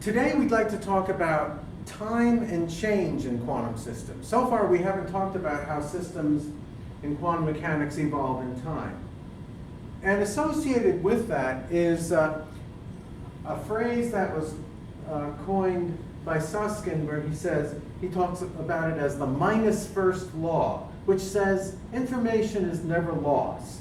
Today we'd like to talk about time and change in quantum systems. So far we haven't talked about how systems in quantum mechanics evolve in time. And associated with that is a phrase that was coined by Susskind, where he talks about it as the minus first law, which says information is never lost.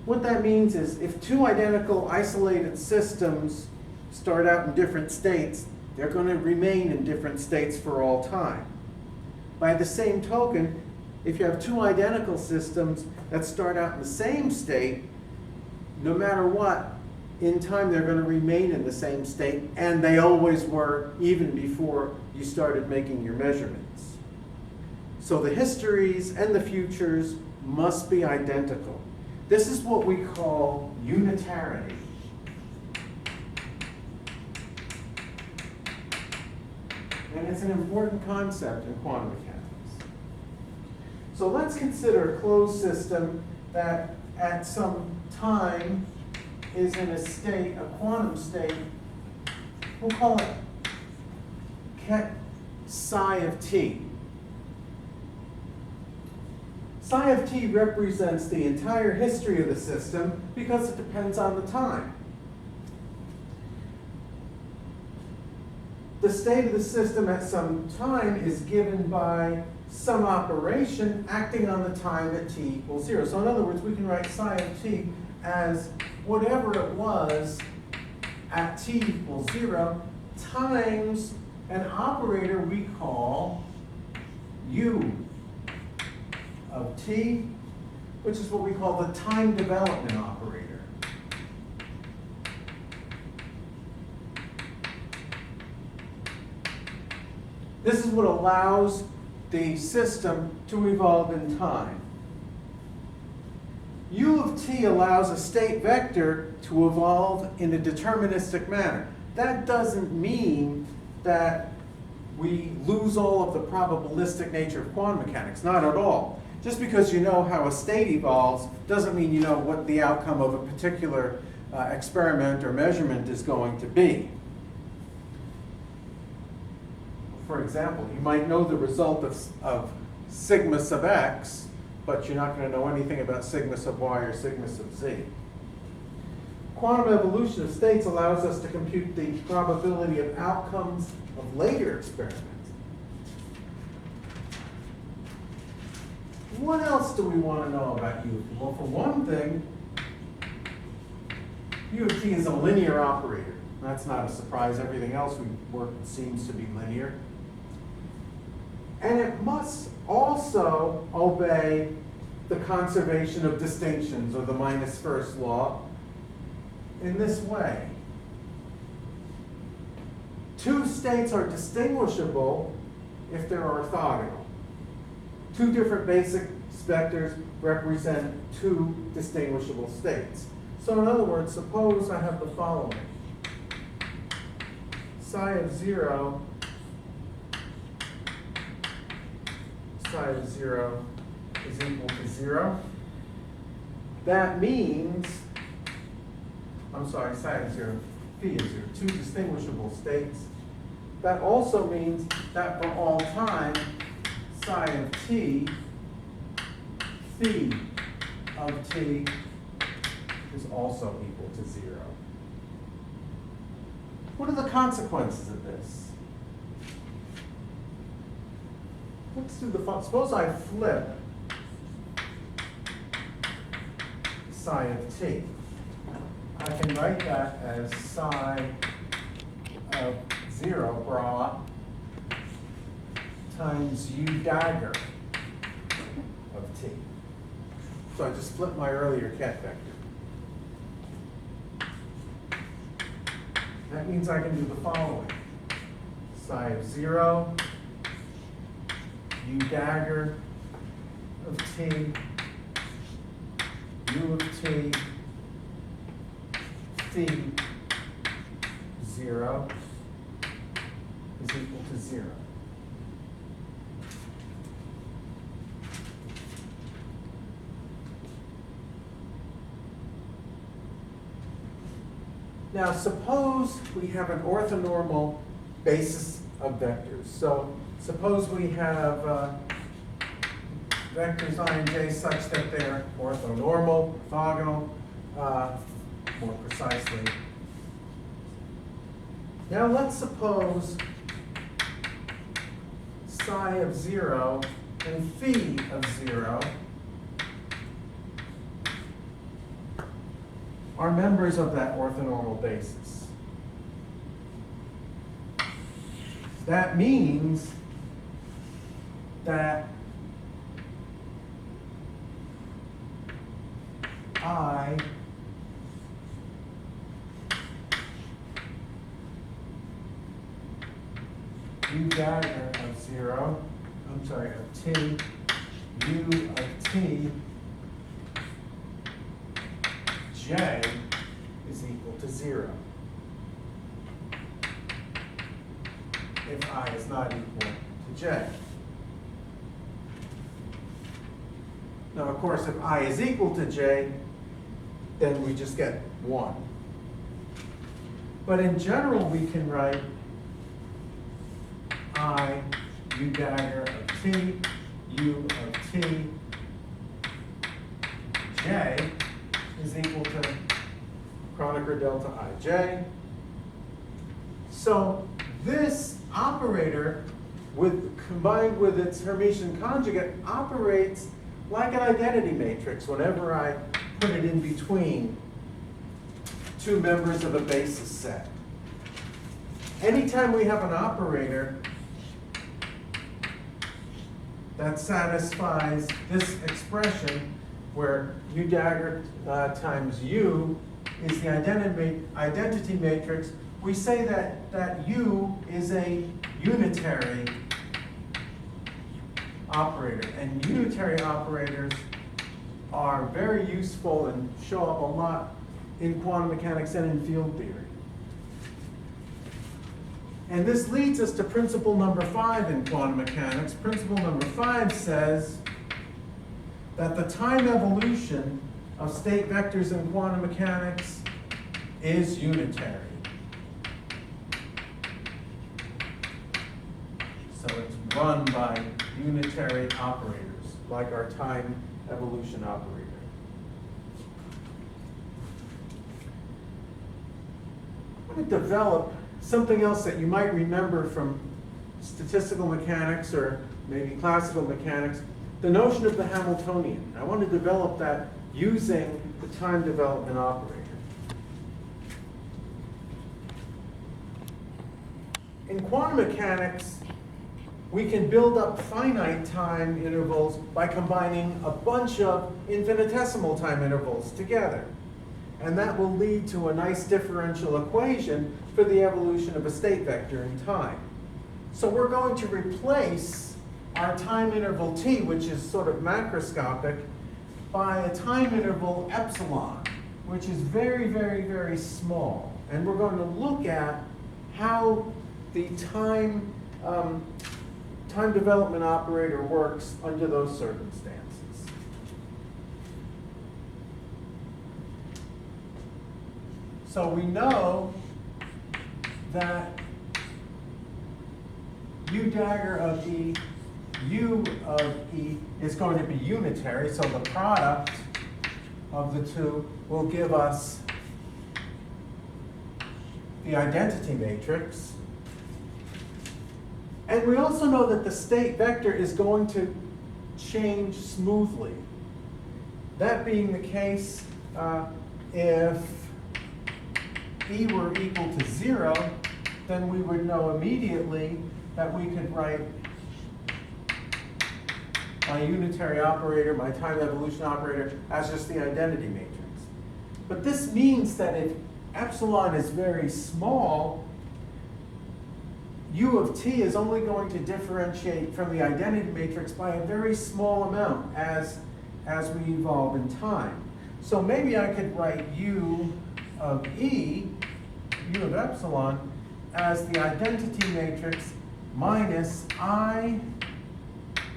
What that means is if two identical isolated systems start out in different states, they're going to remain in different states for all time. By the same token, if you have two identical systems that start out in the same state, no matter what, in time they're going to remain in the same state, and they always were even before you started making your measurements. So the histories and the futures must be identical. This is what we call unitarity. And it's an important concept in quantum mechanics. So let's consider a closed system that at some time is in a state, a quantum state. We'll call it ket psi of t. Psi of t represents the entire history of the system because it depends on the time. The state of the system at some time is given by some operation acting on the time at t equals 0. So in other words, we can write psi of t as whatever it was at t equals 0 times an operator we call u of t, which is what we call the time development operator. This is what allows the system to evolve in time. U of t allows a state vector to evolve in a deterministic manner. That doesn't mean that we lose all of the probabilistic nature of quantum mechanics, not at all. Just because you know how a state evolves doesn't mean you know what the outcome of a particular experiment or measurement is going to be. For example, you might know the result of sigma sub x, but you're not going to know anything about sigma sub y or sigma sub z. Quantum evolution of states allows us to compute the probability of outcomes of later experiments. What else do we want to know about U of t? Well, for one thing, U of t is a linear operator. That's not a surprise. Everything else we work seems to be linear. And it must also obey the conservation of distinctions, or the minus first law, in this way. Two states are distinguishable if they're orthogonal. Two different basic vectors represent two distinguishable states. So in other words, suppose I have the following. Psi of 0 is equal to 0. That means, psi of 0, phi is 0, two distinguishable states. That also means that for all time, psi of t, phi of t is also equal to 0. What are the consequences of this? Let's do the following. Suppose I flip psi of t. I can write that as psi of 0 bra times u dagger of t. So I just flip my earlier ket vector. That means I can do the following. Psi of 0, u dagger of t, u of t, phi 0 is equal to 0. Now suppose we have an orthonormal basis of vectors. So suppose we have vectors I and j such that they're orthonormal, orthogonal, more precisely. Now let's suppose psi of 0 and phi of 0 are members of that orthonormal basis. That means that I u dagger of 0, I'm sorry, of t, u of t, j is equal to 0. If I is not equal to j. Now, of course, if I is equal to j, then we just get 1. But in general, we can write I u dagger of t, u of t, j is equal to Kronecker delta ij. So this operator, combined with its Hermitian conjugate, operates like an identity matrix whenever I put it in between two members of a basis set. Anytime we have an operator that satisfies this expression where u dagger times u is the identity matrix, we say that u is a unitary operator. And unitary operators are very useful and show up a lot in quantum mechanics and in field theory. And this leads us to principle number 5 in quantum mechanics. Principle number 5 says that the time evolution of state vectors in quantum mechanics is unitary. So it's run by unitary operators, like our time evolution operator. I'm going to develop something else that you might remember from statistical mechanics or maybe classical mechanics, the notion of the Hamiltonian. I want to develop that using the time development operator. In quantum mechanics, we can build up finite time intervals by combining a bunch of infinitesimal time intervals together. And that will lead to a nice differential equation for the evolution of a state vector in time. So we're going to replace our time interval t, which is sort of macroscopic, by a time interval epsilon, which is very, very, very small. And we're going to look at how the time development operator works under those circumstances. So we know that u dagger of E, u of E is going to be unitary, so the product of the two will give us the identity matrix. And we also know that the state vector is going to change smoothly. That being the case, if E were equal to 0, then we would know immediately that we could write my unitary operator, my time evolution operator, as just the identity matrix. But this means that if epsilon is very small, u of t is only going to differentiate from the identity matrix by a very small amount as we evolve in time. So maybe I could write u of E, u of epsilon, as the identity matrix minus I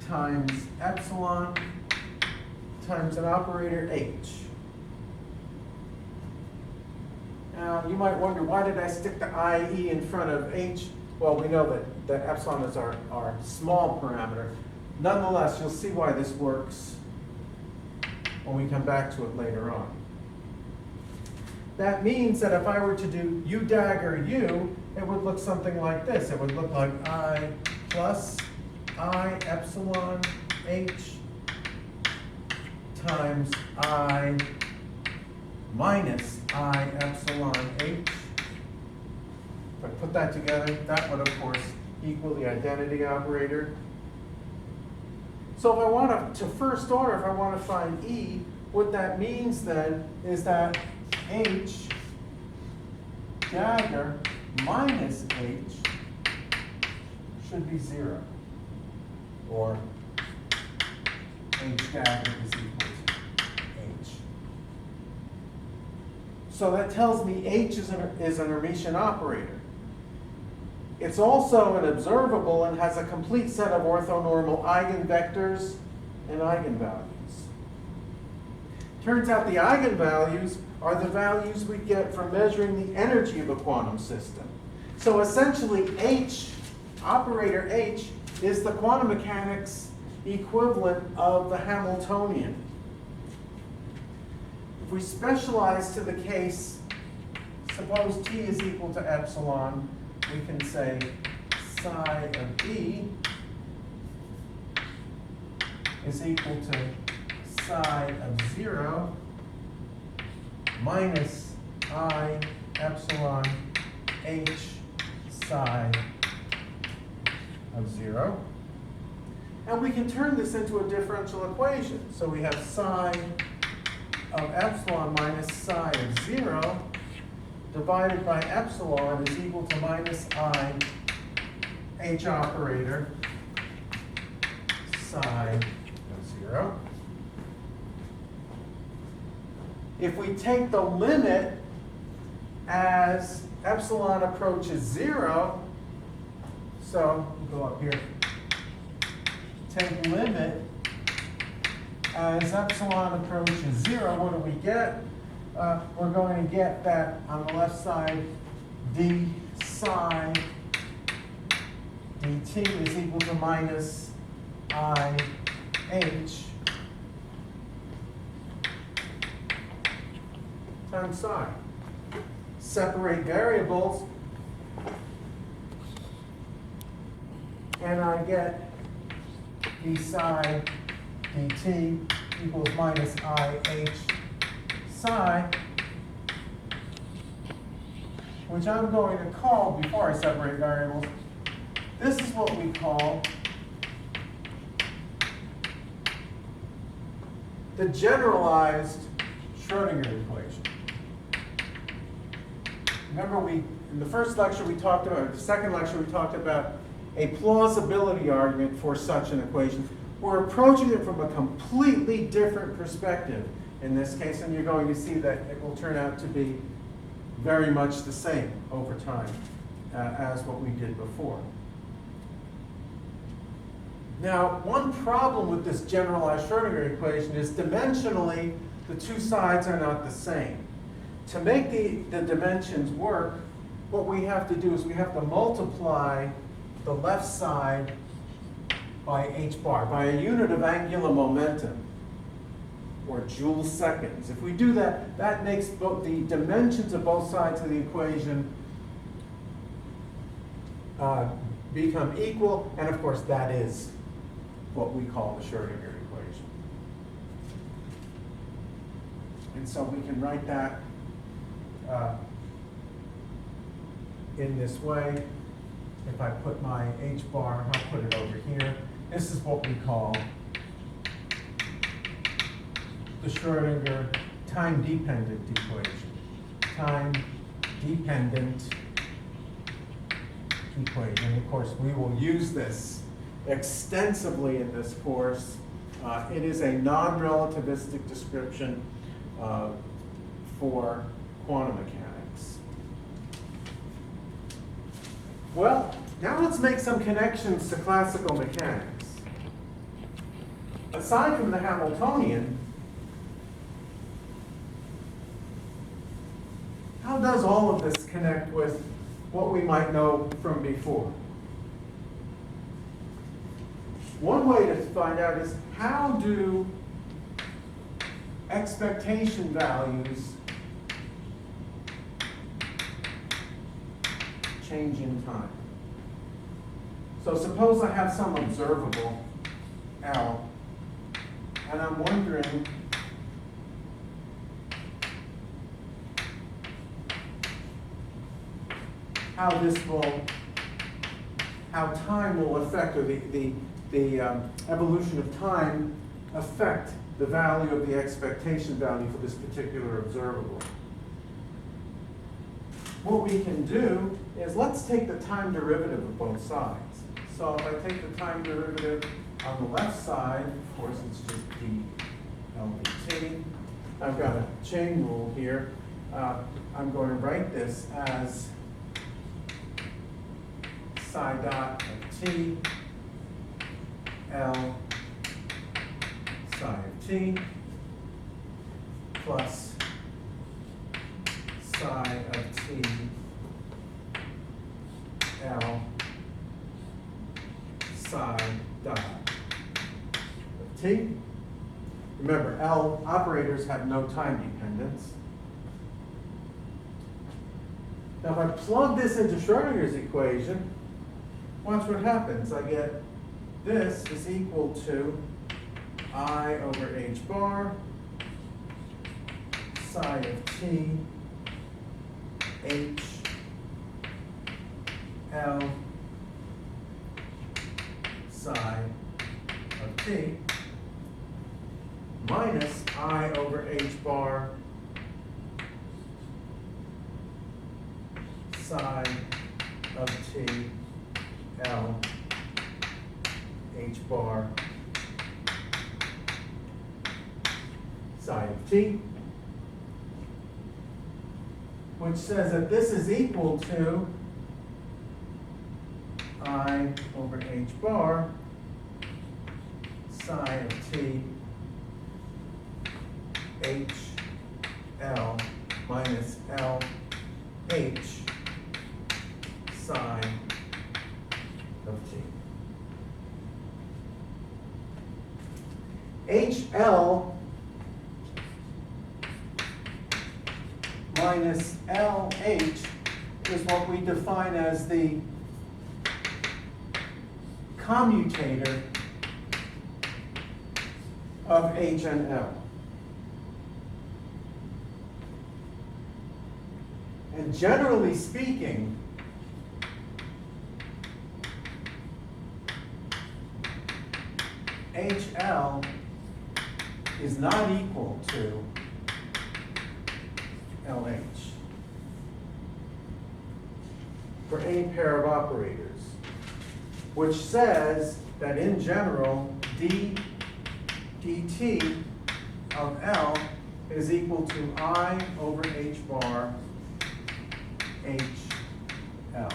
times epsilon times an operator h. Now, Now, you might wonder, why did I stick the IE in front of H? Well, we know that epsilon is our small parameter. Nonetheless, you'll see why this works when we come back to it later on. That means that if I were to do U dagger U, it would look something like this. It would look like I plus I epsilon H times I minus I epsilon H. If I put that together, that would, of course, equal the identity operator. So if I want to first order, if I want to find E, what that means then is that H dagger minus H should be 0. Or H dagger is equal to H. So that tells me H is an Hermitian operator. It's also an observable and has a complete set of orthonormal eigenvectors and eigenvalues. Turns out the eigenvalues are the values we get from measuring the energy of a quantum system. So essentially H, operator H, is the quantum mechanics equivalent of the Hamiltonian. If we specialize to the case, suppose T is equal to epsilon, we can say psi of E is equal to psi of 0 minus I epsilon H psi of 0. And we can turn this into a differential equation. So we have psi of epsilon minus psi of 0 divided by epsilon is equal to minus I H operator psi of 0. If we take the limit as epsilon approaches 0, so we'll go up here, take limit as epsilon approaches 0, what do we get? We're going to get that on the left side, d psi dt is equal to minus I H times psi. Separate variables, and I get d psi dt equals minus I H psi, which I'm going to call, before I separate variables, this is what we call the generalized Schrodinger equation. Remember, in the first lecture we talked about, or the second lecture we talked about a plausibility argument for such an equation. We're approaching it from a completely different perspective in this case, and you're going to see that it will turn out to be very much the same over time as what we did before. Now, one problem with this generalized Schrodinger equation is dimensionally, the two sides are not the same. To make the dimensions work, what we have to do is we have to multiply the left side by h bar, by a unit of angular momentum, or joule seconds. If we do that, that makes both the dimensions of both sides of the equation become equal, and of course that is what we call the Schrodinger equation. And so we can write that in this way. If I put my h bar, I'll put it over here. This is what we call the Schrodinger time-dependent equation. Time-dependent equation. And of course, we will use this extensively in this course. It is a non-relativistic description for quantum mechanics. Well, now let's make some connections to classical mechanics. Aside from the Hamiltonian, how does all of this connect with what we might know from before? One way to find out is how do expectation values change in time? So suppose I have some observable, L, and I'm wondering how time will affect, or the evolution of time affect the value of the expectation value for this particular observable. What we can do is let's take the time derivative of both sides. So if I take the time derivative on the left side, of course it's just d LBT. I've got a chain rule here. I'm going to write this as psi dot of t L psi of t plus psi of t L psi dot of t. Remember, L operators have no time dependence. Now if I plug this into Schrodinger's equation, watch what happens. I get this is equal to I over h bar psi of t h L psi of t minus I over h bar psi of t L h bar psi of t, which says that this is equal to I over h bar psi of t h L minus L h psi of t. HL minus LH is what we define as the commutator of H and L. And generally speaking, HL is not equal to LH for any pair of operators, which says that in general, d dt of L is equal to I over h bar h L.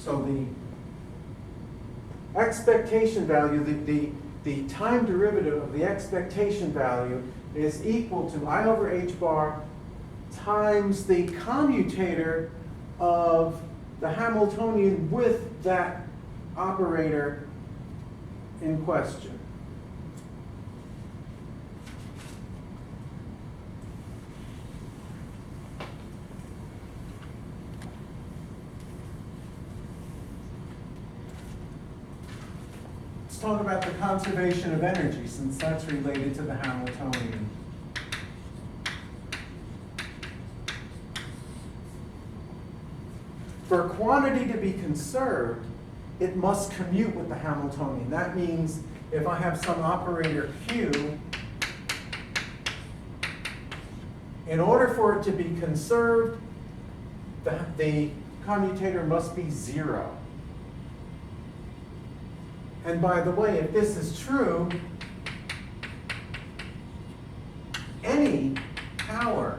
So the expectation value, the time derivative of the expectation value is equal to I over h bar times the commutator of the Hamiltonian with that operator in question. Let's talk about the conservation of energy, since that's related to the Hamiltonian. For a quantity to be conserved, it must commute with the Hamiltonian. That means if I have some operator Q, in order for it to be conserved, the commutator must be 0. And by the way, if this is true, any power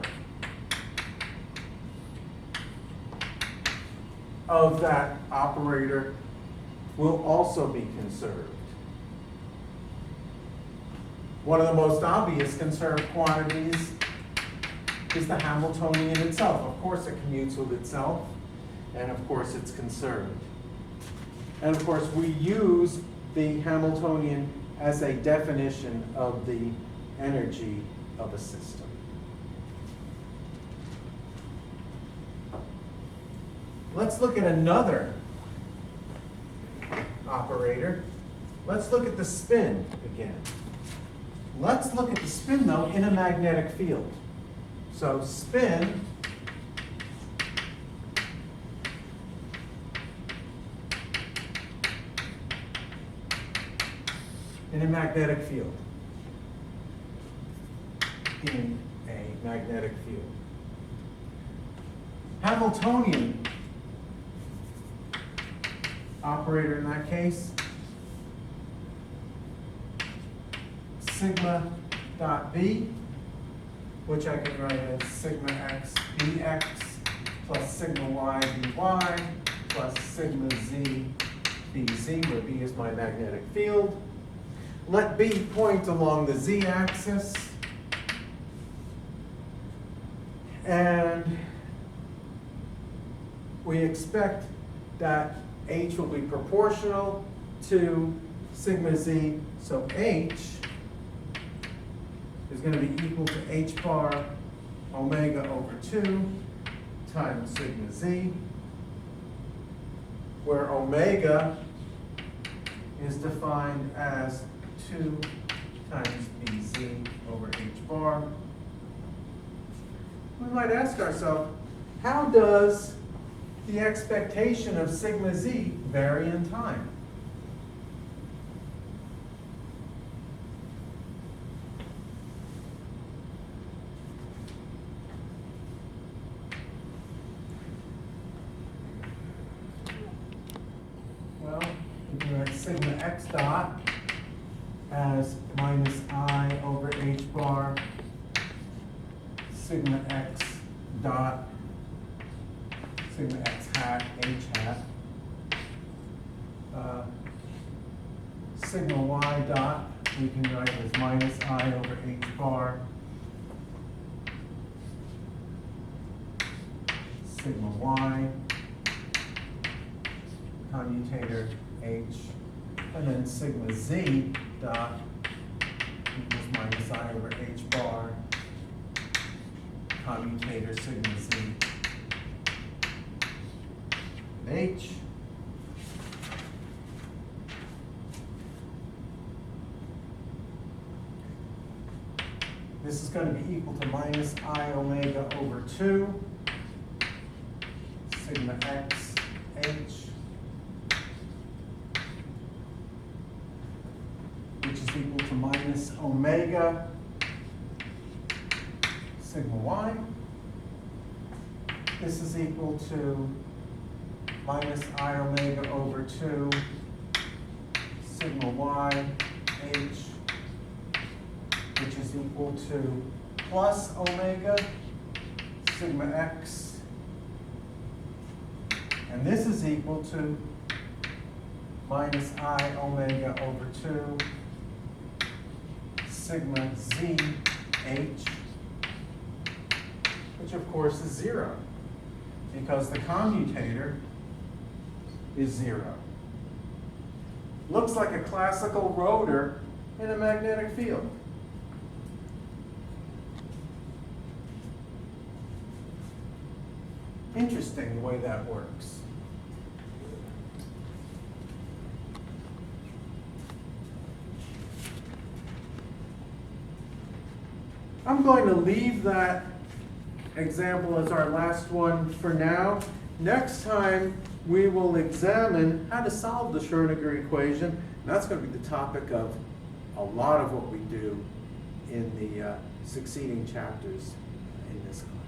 of that operator will also be conserved. One of the most obvious conserved quantities is the Hamiltonian itself. Of course, it commutes with itself, and of course, it's conserved. And of course, we use the Hamiltonian as a definition of the energy of a system. Let's look at another operator. Let's look at the spin again. Let's look at the spin, though, in a magnetic field. So spin in a magnetic field. In a magnetic field. Hamiltonian operator in that case, sigma dot b, which I can write as sigma x bx plus sigma y by plus sigma z bz, where b is my magnetic field. Let b point along the z-axis, and we expect that h will be proportional to sigma z, so h is going to be equal to h bar omega over 2 times sigma z, where omega is defined as 2 times bz over h bar. We might ask ourselves, how does the expectation of sigma z vary in time? Well, we can write sigma x dot as minus I over h bar sigma x dot sigma x hat h hat sigma y dot we can write as minus I over h bar sigma y commutator h, and then sigma z dot equals minus I over h bar commutator sigma z h. This is going to be equal to minus I omega over 2 sigma x h, which is equal to minus omega sigma y. This is equal to minus I omega over 2 sigma y h, which is equal to plus omega sigma x, and this is equal to minus I omega over 2 sigma z h, which of course is 0, because the commutator is 0. Looks like a classical rotor in a magnetic field. Interesting the way that works. I'm going to leave that example as our last one for now. Next time, we will examine how to solve the Schrödinger equation. And that's going to be the topic of a lot of what we do in the succeeding chapters in this class.